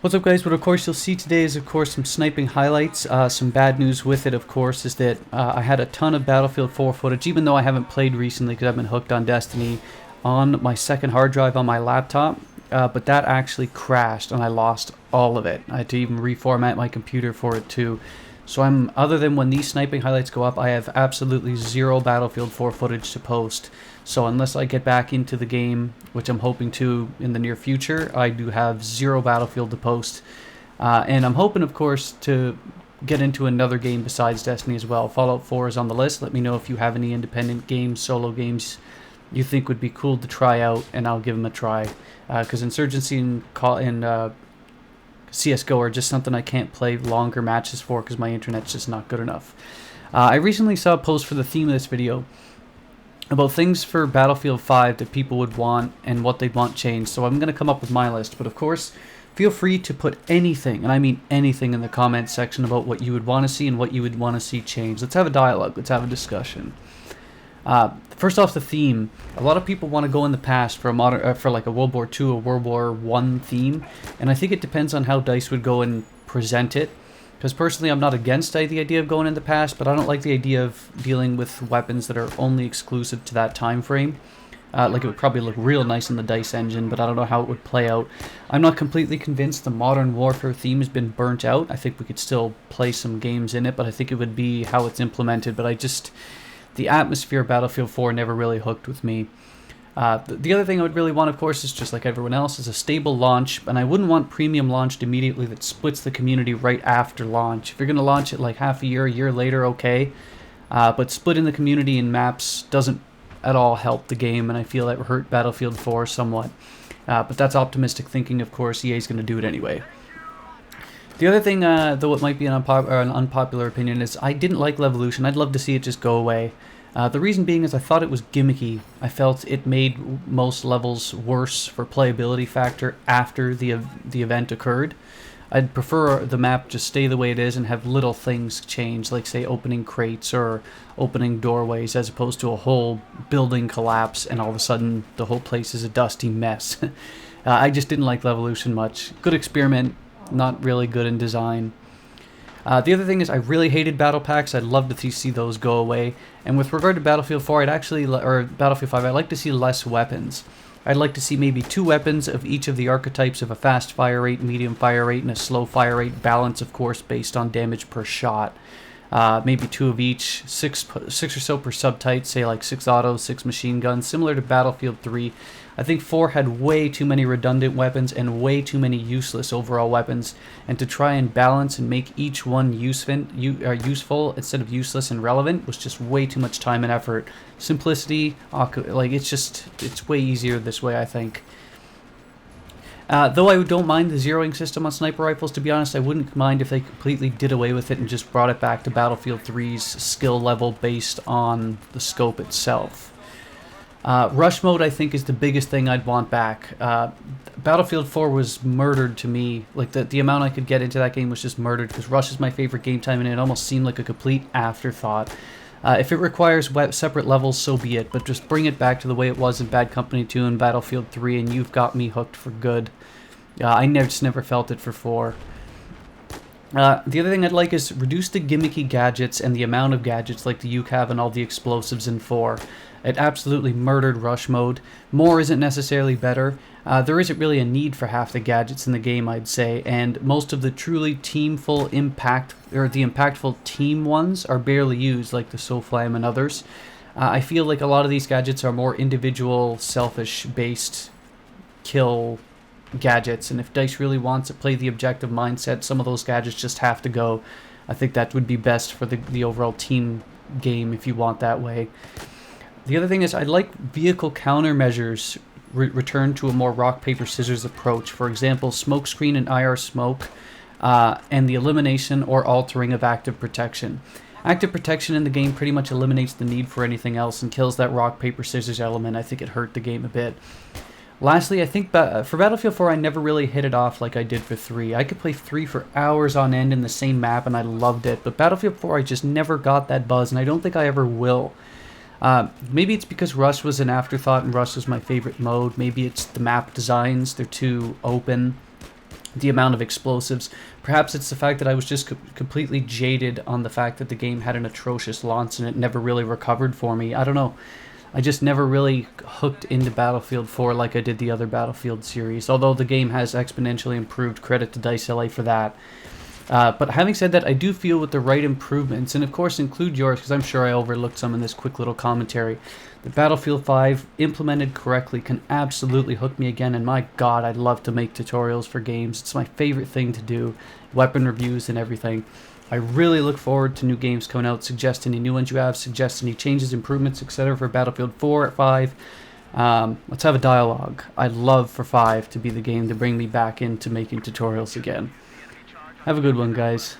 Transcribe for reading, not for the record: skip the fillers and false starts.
What's up, guys? What of course you'll see today is of course some sniping highlights. Some bad news with it, of course, is that I had a ton of Battlefield 4 footage, even though I haven't played recently because I've been hooked on Destiny, on my second hard drive on my laptop. But that actually crashed and I lost all of it. I had to even reformat my computer for it too. So other than when these sniping highlights go up, I have absolutely zero Battlefield 4 footage to post. So unless I get back into the game, which I'm hoping to in the near future, I do have zero Battlefield to post. And I'm hoping, of course, to get into another game besides Destiny as well. Fallout 4 is on the list. Let me know if you have any independent games, solo games you think would be cool to try out, and I'll give them a try. Because Insurgency and CSGO are just something I can't play longer matches for because my internet's just not good enough. I recently saw a post for the theme of this video about things for Battlefield 5 that people would want and what they'd want changed, so I'm going to come up with my list. But of course, feel free to put anything, and I mean anything, in the comments section about what you would want to see and what you would want to see changed. Let's have a dialogue. Let's have a discussion. First off, the theme. A lot of people want to go in the past for a modern, for like a World War II or World War I theme, and I think it depends on how DICE would go and present it. Because personally, I'm not against the idea of going in the past, but I don't like the idea of dealing with weapons that are only exclusive to that time frame. Like, it would probably look real nice in the DICE engine, but I don't know how it would play out. I'm not completely convinced the Modern Warfare theme has been burnt out. I think we could still play some games in it, but I think it would be how it's implemented. But the atmosphere of Battlefield 4 never really hooked with me. The other thing I would really want, of course, is just like everyone else, is a stable launch, and I wouldn't want premium launched immediately that splits the community right after launch. If you're going to launch it like half a year later, okay, but splitting the community in maps doesn't at all help the game, and I feel that would hurt Battlefield 4 somewhat. But that's optimistic thinking, of course. EA's going to do it anyway. The other thing, though it might be an unpopular opinion, is I didn't like Levolution. I'd love to see it just go away. The reason being is I thought it was gimmicky. I felt it made most levels worse for playability factor after the event occurred. I'd prefer the map just stay the way it is and have little things change, like say opening crates or opening doorways, as opposed to a whole building collapse and all of a sudden the whole place is a dusty mess. I just didn't like Levolution much. Good experiment, not really good in design. The other thing is I really hated battle packs. I'd love to see those go away. And with regard to Battlefield 4, or Battlefield 5, I'd like to see less weapons. I'd like to see maybe 2 weapons of each of the archetypes of a fast fire rate, medium fire rate, and a slow fire rate. Balance, of course, based on damage per shot. Maybe 2 of each, 6 or so per subtype, say like 6 autos, 6 machine guns, similar to Battlefield 3. I think 4 had way too many redundant weapons and way too many useless overall weapons, and to try and balance and make each one useful instead of useless and relevant was just way too much time and effort. Simplicity, like, it's way easier this way, I think. Though I don't mind the zeroing system on sniper rifles, to be honest, I wouldn't mind if they completely did away with it and just brought it back to Battlefield 3's skill level based on the scope itself. Rush mode, I think, is the biggest thing I'd want back. Battlefield 4 was murdered to me. Like, the amount I could get into that game was just murdered, because Rush is my favorite game time, and it almost seemed like a complete afterthought. If it requires separate levels, so be it, but just bring it back to the way it was in Bad Company 2 and Battlefield 3, and you've got me hooked for good. I just never felt it for 4. The other thing I'd like is reduce the gimmicky gadgets and the amount of gadgets like the UCAV and all the explosives in 4. It absolutely murdered rush mode. More isn't necessarily better. There isn't really a need for half the gadgets in the game, I'd say, and most of the truly the impactful team ones are barely used, like the SoFlam and others. I feel like a lot of these gadgets are more individual, selfish-based kill gadgets, and if DICE really wants to play the objective mindset, some of those gadgets just have to go. I think that would be best for the overall team game if you want that way. The other thing is I'd like vehicle countermeasures return to a more rock, paper, scissors approach. For example, smoke screen and IR smoke, and the elimination or altering of active protection. Active protection in the game pretty much eliminates the need for anything else and kills that rock, paper, scissors element. I think it hurt the game a bit. Lastly, I think for Battlefield 4, I never really hit it off like I did for 3. I could play 3 for hours on end in the same map, and I loved it. But Battlefield 4, I just never got that buzz, and I don't think I ever will. Maybe it's because Rush was an afterthought and Rush was my favorite mode. Maybe it's the map designs. They're too open. the amount of explosives. Perhaps it's the fact that I was just completely jaded on the fact that the game had an atrocious launch and it never really recovered for me. I don't know. I just never really hooked into Battlefield 4 like I did the other Battlefield series, although the game has exponentially improved. Credit to DICE LA for that. But having said that, I do feel with the right improvements, and of course include yours, because I'm sure I overlooked some in this quick little commentary, the Battlefield 5, implemented correctly, can absolutely hook me again, and my god, I'd love to make tutorials for games. It's my favorite thing to do, weapon reviews and everything. I really look forward to new games coming out. Suggest any new ones you have, suggest any changes, improvements, etc. for Battlefield 4 at 5. Let's have a dialogue. I'd love for 5 to be the game to bring me back into making tutorials again. Have a good one, guys.